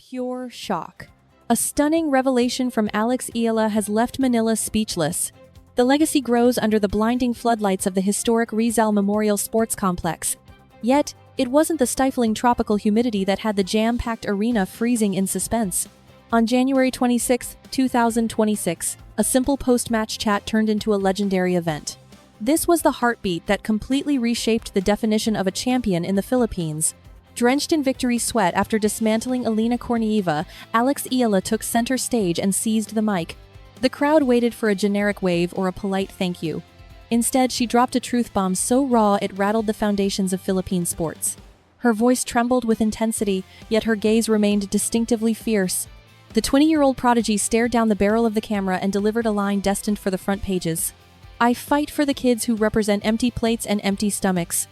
pure shock. A stunning revelation from Alex Eala has left Manila speechless. The legacy grows under the blinding floodlights of the historic Rizal Memorial Sports Complex. Yet, it wasn't the stifling tropical humidity that had the jam-packed arena freezing in suspense. On January 26, 2026, a simple post-match chat turned into a legendary event. This was the heartbeat that completely reshaped the definition of a champion in the Philippines. Drenched in victory sweat after dismantling Alina Kornieva, Alex Eala took center stage and seized the mic. The crowd waited for a generic wave or a polite thank you. Instead, she dropped a truth bomb so raw it rattled the foundations of Philippine sports. Her voice trembled with intensity, yet her gaze remained distinctively fierce. The 20-year-old prodigy stared down the barrel of the camera and delivered a line destined for the front pages. "I fight for the kids who represent empty plates and empty stomachs."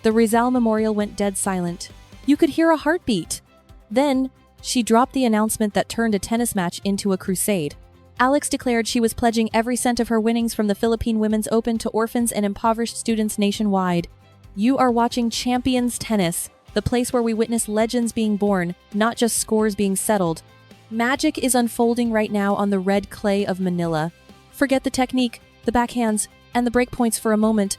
The Rizal Memorial went dead silent. You could hear a heartbeat. Then, she dropped the announcement that turned a tennis match into a crusade. Alex declared she was pledging every cent of her winnings from the Philippine Women's Open to orphans and impoverished students nationwide. You are watching Champions Tennis, the place where we witness legends being born, not just scores being settled. Magic is unfolding right now on the red clay of Manila. Forget the technique, the backhands, and the breakpoints for a moment.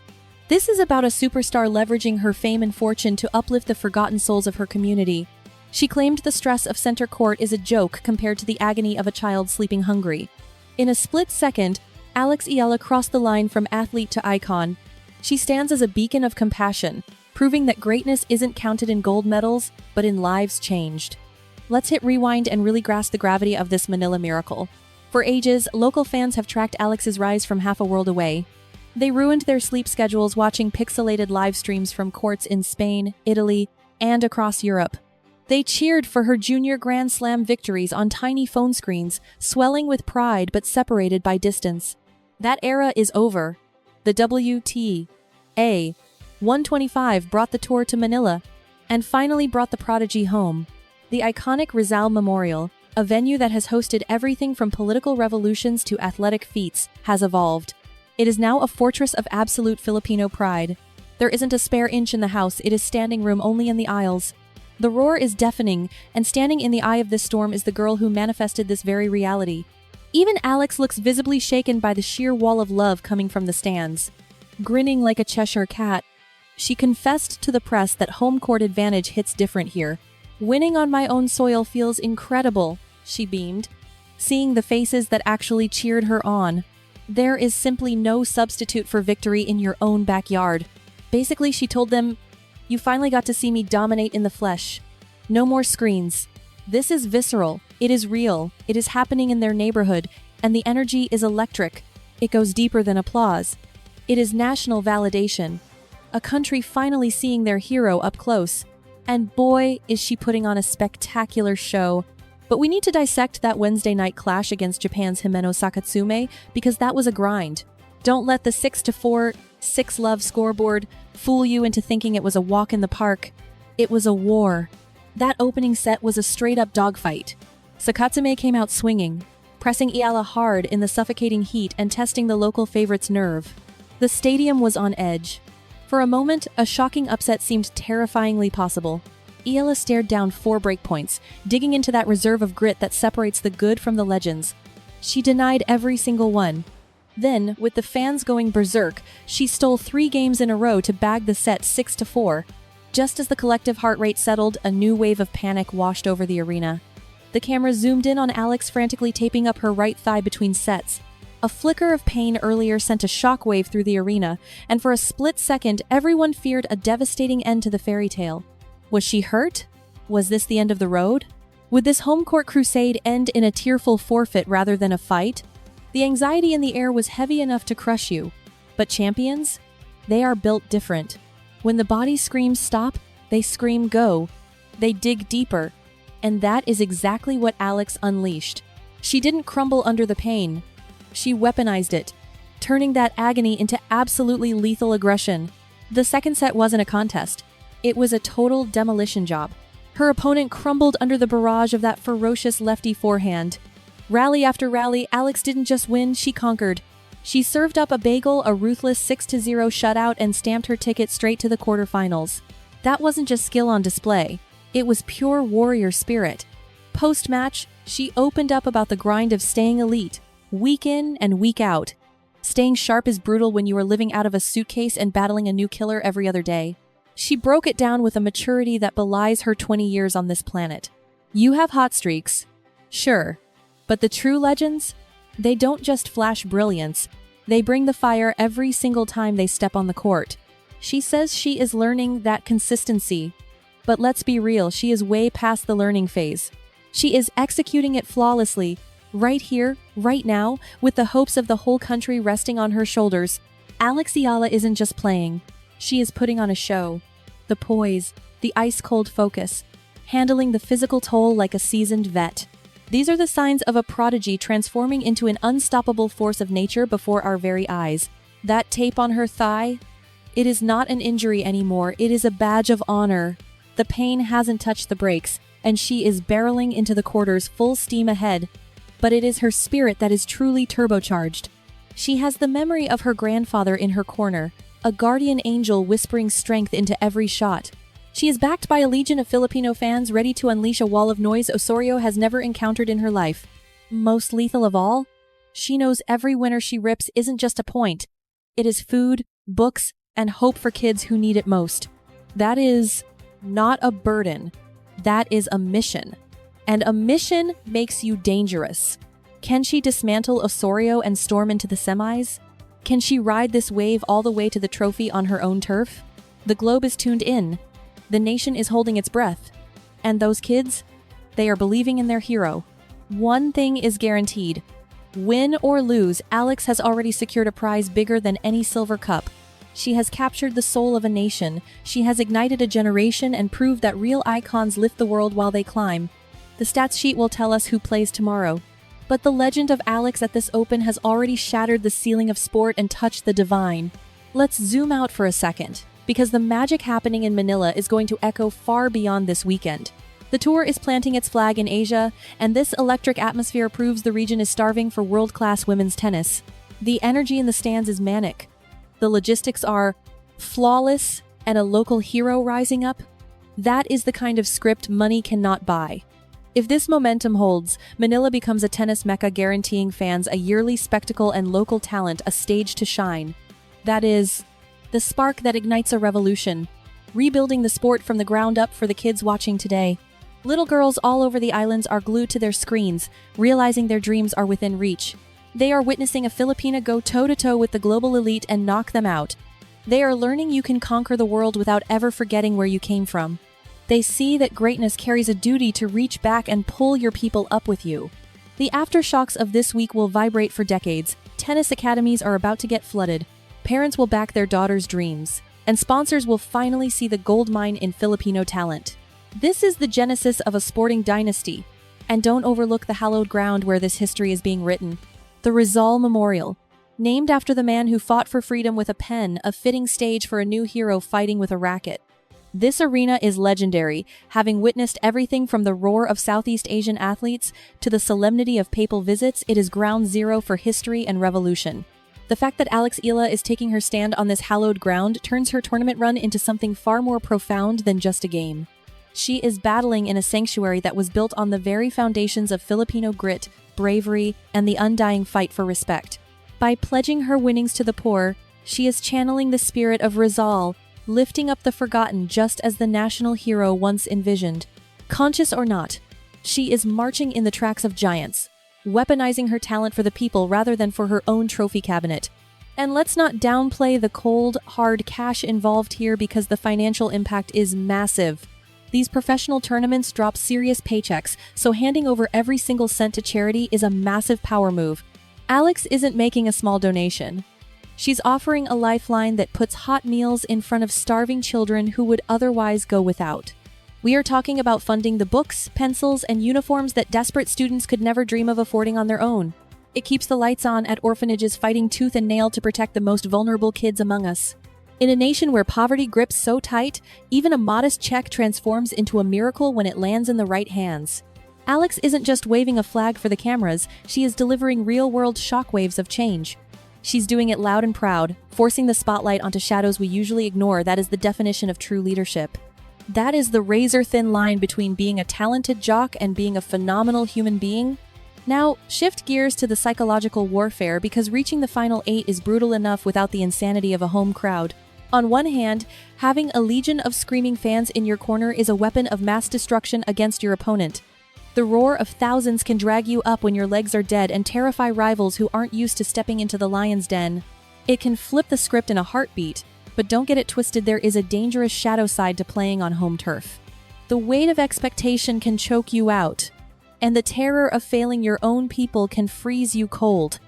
This is about a superstar leveraging her fame and fortune to uplift the forgotten souls of her community. She claimed the stress of center court is a joke compared to the agony of a child sleeping hungry. In a split second, Alex Eala crossed the line from athlete to icon. She stands as a beacon of compassion, proving that greatness isn't counted in gold medals, but in lives changed. Let's hit rewind and really grasp the gravity of this Manila miracle. For ages, local fans have tracked Alex's rise from half a world away. They ruined their sleep schedules watching pixelated live streams from courts in Spain, Italy, and across Europe. They cheered for her junior Grand Slam victories on tiny phone screens, swelling with pride but separated by distance. That era is over. The WTA 125 brought the tour to Manila, and finally brought the prodigy home. The iconic Rizal Memorial, a venue that has hosted everything from political revolutions to athletic feats, has evolved. It is now a fortress of absolute Filipino pride. There isn't a spare inch in the house, it is standing room only in the aisles. The roar is deafening, and standing in the eye of this storm is the girl who manifested this very reality. Even Alex looks visibly shaken by the sheer wall of love coming from the stands. Grinning like a Cheshire cat, she confessed to the press that home court advantage hits different here. "Winning on my own soil feels incredible," she beamed, seeing the faces that actually cheered her on. There is simply no substitute for victory in your own backyard. Basically, she told them, "You finally got to see me dominate in the flesh. No more screens. This is visceral. It is real. It is happening in their neighborhood, and the energy is electric. It goes deeper than applause. It is national validation. A country finally seeing their hero up close. And boy, is she putting on a spectacular show." But we need to dissect that Wednesday night clash against Japan's Himeno Sakatsume, because that was a grind. Don't let the 6-4, 6-love scoreboard fool you into thinking it was a walk in the park. It was a war. That opening set was a straight-up dogfight. Sakatsume came out swinging, pressing Eala hard in the suffocating heat and testing the local favorite's nerve. The stadium was on edge. For a moment, a shocking upset seemed terrifyingly possible. Eala stared down 4 breakpoints, digging into that reserve of grit that separates the good from the legends. She denied every single one. Then, with the fans going berserk, she stole 3 games in a row to bag the set 6-4. Just as the collective heart rate settled, a new wave of panic washed over the arena. The camera zoomed in on Alex frantically taping up her right thigh between sets. A flicker of pain earlier sent a shockwave through the arena, and for a split second, everyone feared a devastating end to the fairy tale. Was she hurt? Was this the end of the road? Would this home court crusade end in a tearful forfeit rather than a fight? The anxiety in the air was heavy enough to crush you. But champions? They are built different. When the body screams stop, they scream go. They dig deeper. And that is exactly what Alex unleashed. She didn't crumble under the pain. She weaponized it, turning that agony into absolutely lethal aggression. The second set wasn't a contest. It was a total demolition job. Her opponent crumbled under the barrage of that ferocious lefty forehand. Rally after rally, Alex didn't just win, she conquered. She served up a bagel, a ruthless 6-0 shutout, and stamped her ticket straight to the quarterfinals. That wasn't just skill on display. It was pure warrior spirit. Post-match, she opened up about the grind of staying elite, week in and week out. Staying sharp is brutal when you are living out of a suitcase and battling a new killer every other day. She broke it down with a maturity that belies her 20 years on this planet. You have hot streaks, sure, but the true legends? They don't just flash brilliance, they bring the fire every single time they step on the court. She says she is learning that consistency, but let's be real, she is way past the learning phase. She is executing it flawlessly, right here, right now, with the hopes of the whole country resting on her shoulders. Alex Eala isn't just playing, she is putting on a show. The poise, the ice-cold focus, handling the physical toll like a seasoned vet. These are the signs of a prodigy transforming into an unstoppable force of nature before our very eyes. That tape on her thigh? It is not an injury anymore, it is a badge of honor. The pain hasn't touched the brakes, and she is barreling into the quarters full steam ahead. But it is her spirit that is truly turbocharged. She has the memory of her grandfather in her corner, a guardian angel whispering strength into every shot. She is backed by a legion of Filipino fans ready to unleash a wall of noise Osorio has never encountered in her life. Most lethal of all, she knows every winner she rips isn't just a point. It is food, books, and hope for kids who need it most. That is not a burden. That is a mission. And a mission makes you dangerous. Can she dismantle Osorio and storm into the semis? Can she ride this wave all the way to the trophy on her own turf? The globe is tuned in. The nation is holding its breath. And those kids? They are believing in their hero. One thing is guaranteed. Win or lose, Alex has already secured a prize bigger than any silver cup. She has captured the soul of a nation. She has ignited a generation and proved that real icons lift the world while they climb. The stats sheet will tell us who plays tomorrow. But the legend of Alex at this Open has already shattered the ceiling of sport and touched the divine. Let's zoom out for a second, because the magic happening in Manila is going to echo far beyond this weekend. The tour is planting its flag in Asia, and this electric atmosphere proves the region is starving for world-class women's tennis. The energy in the stands is manic. The logistics are flawless, and a local hero rising up. That is the kind of script money cannot buy. If this momentum holds, Manila becomes a tennis mecca guaranteeing fans a yearly spectacle and local talent a stage to shine. That is the spark that ignites a revolution, rebuilding the sport from the ground up for the kids watching today. Little girls all over the islands are glued to their screens, realizing their dreams are within reach. They are witnessing a Filipina go toe-to-toe with the global elite and knock them out. They are learning you can conquer the world without ever forgetting where you came from. They see that greatness carries a duty to reach back and pull your people up with you. The aftershocks of this week will vibrate for decades. Tennis academies are about to get flooded. Parents will back their daughters' dreams. And sponsors will finally see the gold mine in Filipino talent. This is the genesis of a sporting dynasty. And don't overlook the hallowed ground where this history is being written. The Rizal Memorial. Named after the man who fought for freedom with a pen, a fitting stage for a new hero fighting with a racket. This arena is legendary, having witnessed everything from the roar of Southeast Asian athletes to the solemnity of papal visits. It is ground zero for history and revolution. The fact that Alex Eala is taking her stand on this hallowed ground turns her tournament run into something far more profound than just a game. She is battling in a sanctuary that was built on the very foundations of Filipino grit, bravery, and the undying fight for respect. By pledging her winnings to the poor, she is channeling the spirit of Rizal, lifting up the forgotten just as the national hero once envisioned. Conscious or not, she is marching in the tracks of giants, weaponizing her talent for the people rather than for her own trophy cabinet. And let's not downplay the cold, hard cash involved here because the financial impact is massive. These professional tournaments drop serious paychecks, so handing over every single cent to charity is a massive power move. Alex isn't making a small donation. She's offering a lifeline that puts hot meals in front of starving children who would otherwise go without. We are talking about funding the books, pencils, and uniforms that desperate students could never dream of affording on their own. It keeps the lights on at orphanages fighting tooth and nail to protect the most vulnerable kids among us. In a nation where poverty grips so tight, even a modest check transforms into a miracle when it lands in the right hands. Alex isn't just waving a flag for the cameras, she is delivering real-world shockwaves of change. She's doing it loud and proud, forcing the spotlight onto shadows we usually ignore. That is the definition of true leadership. That is the razor-thin line between being a talented jock and being a phenomenal human being. Now, shift gears to the psychological warfare because reaching the final 8 is brutal enough without the insanity of a home crowd. On one hand, having a legion of screaming fans in your corner is a weapon of mass destruction against your opponent. The roar of thousands can drag you up when your legs are dead and terrify rivals who aren't used to stepping into the lion's den. It can flip the script in a heartbeat, but don't get it twisted, there is a dangerous shadow side to playing on home turf. The weight of expectation can choke you out, and the terror of failing your own people can freeze you cold.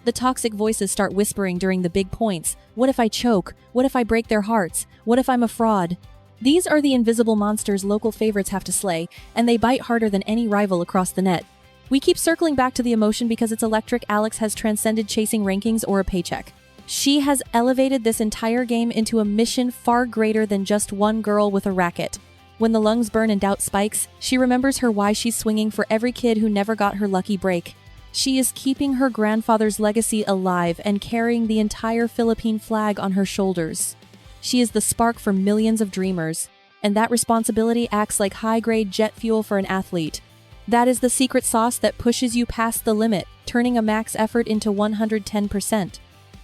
The toxic voices start whispering during the big points. What if I choke? What if I break their hearts? What if I'm a fraud? These are the invisible monsters local favorites have to slay, and they bite harder than any rival across the net. We keep circling back to the emotion because it's electric. Alex has transcended chasing rankings or a paycheck. She has elevated this entire game into a mission far greater than just one girl with a racket. When the lungs burn and doubt spikes, she remembers her why. She's swinging for every kid who never got her lucky break. She is keeping her grandfather's legacy alive and carrying the entire Philippine flag on her shoulders. She is the spark for millions of dreamers, and that responsibility acts like high-grade jet fuel for an athlete. That is the secret sauce that pushes you past the limit, turning a max effort into 110%.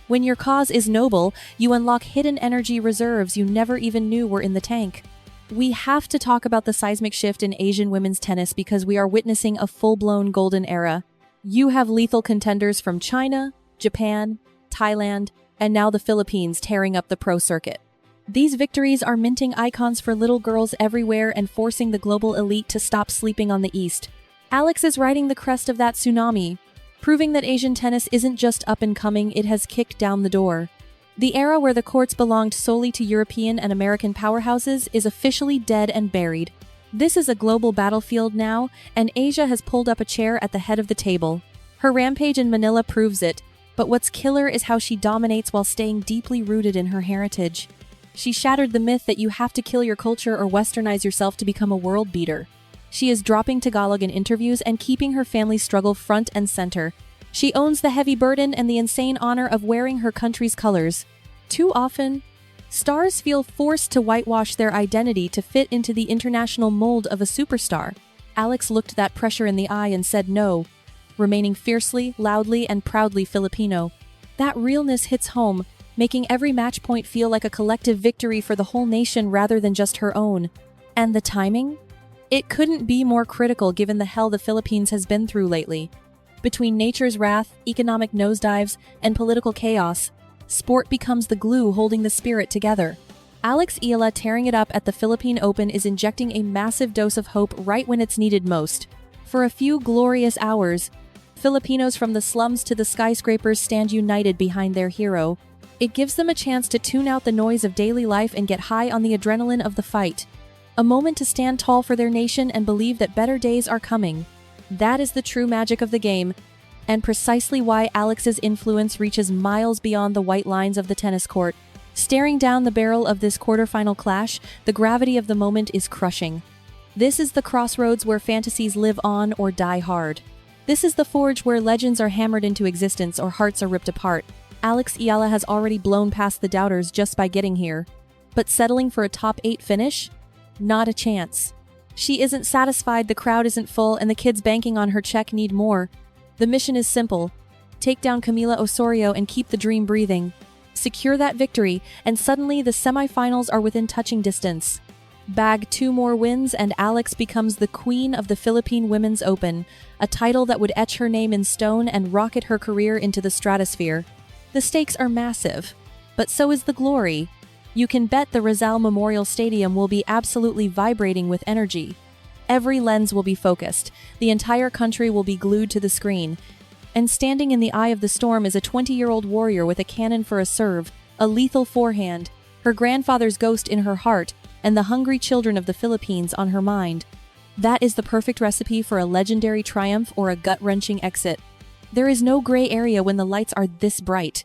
When your cause is noble, you unlock hidden energy reserves you never even knew were in the tank. We have to talk about the seismic shift in Asian women's tennis because we are witnessing a full-blown golden era. You have lethal contenders from China, Japan, Thailand, and now the Philippines tearing up the pro circuit. These victories are minting icons for little girls everywhere and forcing the global elite to stop sleeping on the East. Alex is riding the crest of that tsunami, proving that Asian tennis isn't just up and coming, it has kicked down the door. The era where the courts belonged solely to European and American powerhouses is officially dead and buried. This is a global battlefield now, and Asia has pulled up a chair at the head of the table. Her rampage in Manila proves it, but what's killer is how she dominates while staying deeply rooted in her heritage. She shattered the myth that you have to kill your culture or westernize yourself to become a world beater. She is dropping Tagalog in interviews and keeping her family's struggle front and center. She owns the heavy burden and the insane honor of wearing her country's colors. Too often, stars feel forced to whitewash their identity to fit into the international mold of a superstar. Alex looked that pressure in the eye and said no, remaining fiercely, loudly, and proudly Filipino. That realness hits home, making every match point feel like a collective victory for the whole nation rather than just her own. And the timing? It couldn't be more critical given the hell the Philippines has been through lately. Between nature's wrath, economic nosedives, and political chaos, sport becomes the glue holding the spirit together. Alex Eala tearing it up at the Philippine Open is injecting a massive dose of hope right when it's needed most. For a few glorious hours, Filipinos from the slums to the skyscrapers stand united behind their hero. It gives them a chance to tune out the noise of daily life and get high on the adrenaline of the fight. A moment to stand tall for their nation and believe that better days are coming. That is the true magic of the game, and precisely why Alex's influence reaches miles beyond the white lines of the tennis court. Staring down the barrel of this quarterfinal clash, the gravity of the moment is crushing. This is the crossroads where fantasies live on or die hard. This is the forge where legends are hammered into existence or hearts are ripped apart. Alex Eala has already blown past the doubters just by getting here. But settling for a top 8 finish? Not a chance. She isn't satisfied, the crowd isn't full, and the kids banking on her check need more. The mission is simple. Take down Camila Osorio and keep the dream breathing. Secure that victory, and suddenly the semifinals are within touching distance. Bag 2 more wins and Alex becomes the queen of the Philippine Women's Open, a title that would etch her name in stone and rocket her career into the stratosphere. The stakes are massive, but so is the glory. You can bet the Rizal Memorial Stadium will be absolutely vibrating with energy. Every lens will be focused, the entire country will be glued to the screen. And standing in the eye of the storm is a 20-year-old warrior with a cannon for a serve, a lethal forehand, her grandfather's ghost in her heart, and the hungry children of the Philippines on her mind. That is the perfect recipe for a legendary triumph or a gut-wrenching exit. There is no gray area when the lights are this bright.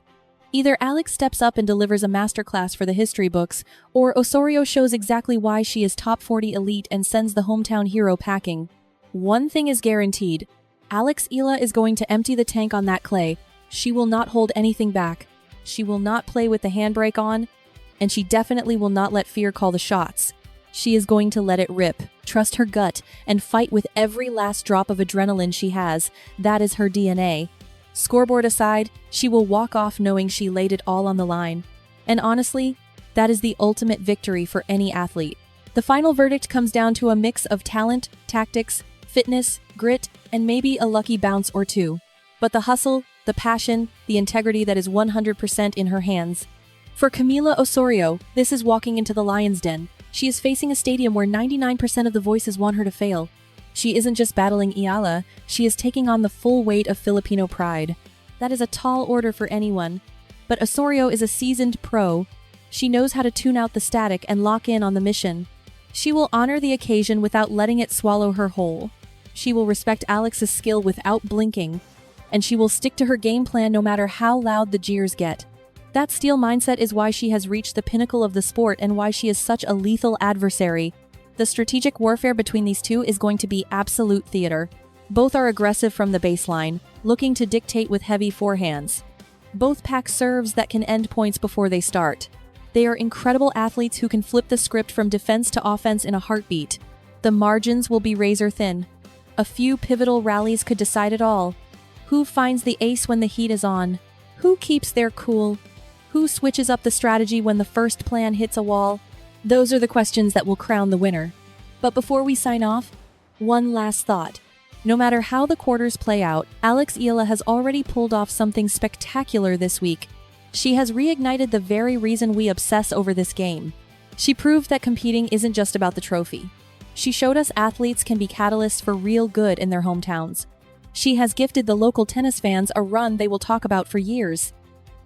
Either Alex steps up and delivers a masterclass for the history books, or Osorio shows exactly why she is top 40 elite and sends the hometown hero packing. One thing is guaranteed. Alex Eala is going to empty the tank on that clay. She will not hold anything back. She will not play with the handbrake on, and she definitely will not let fear call the shots. She is going to let it rip, trust her gut, and fight with every last drop of adrenaline she has. That is her DNA. Scoreboard aside, she will walk off knowing she laid it all on the line. And honestly, that is the ultimate victory for any athlete. The final verdict comes down to a mix of talent, tactics, fitness, grit, and maybe a lucky bounce or two. But the hustle, the passion, the integrity that is 100% in her hands. For Camila Osorio, this is walking into the lion's den. She is facing a stadium where 99% of the voices want her to fail. She isn't just battling Eala, she is taking on the full weight of Filipino pride. That is a tall order for anyone. But Osorio is a seasoned pro. She knows how to tune out the static and lock in on the mission. She will honor the occasion without letting it swallow her whole. She will respect Alex's skill without blinking. And she will stick to her game plan no matter how loud the jeers get. That steel mindset is why she has reached the pinnacle of the sport and why she is such a lethal adversary. The strategic warfare between these two is going to be absolute theater. Both are aggressive from the baseline, looking to dictate with heavy forehands. Both pack serves that can end points before they start. They are incredible athletes who can flip the script from defense to offense in a heartbeat. The margins will be razor thin. A few pivotal rallies could decide it all. Who finds the ace when the heat is on? Who keeps their cool? Who switches up the strategy when the first plan hits a wall? Those are the questions that will crown the winner. But before we sign off, one last thought. No matter how the quarters play out, Alex Eala has already pulled off something spectacular this week. She has reignited the very reason we obsess over this game. She proved that competing isn't just about the trophy. She showed us athletes can be catalysts for real good in their hometowns. She has gifted the local tennis fans a run they will talk about for years.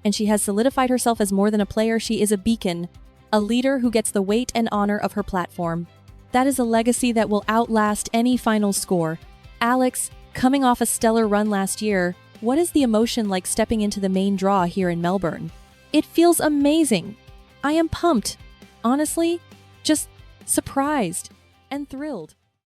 And she has solidified herself as more than a player. She is a beacon, a leader who gets the weight and honor of her platform. That is a legacy that will outlast any final score. Alex, coming off a stellar run last year, what is the emotion like stepping into the main draw here in Melbourne? It feels amazing. I am pumped. Honestly, just surprised and thrilled.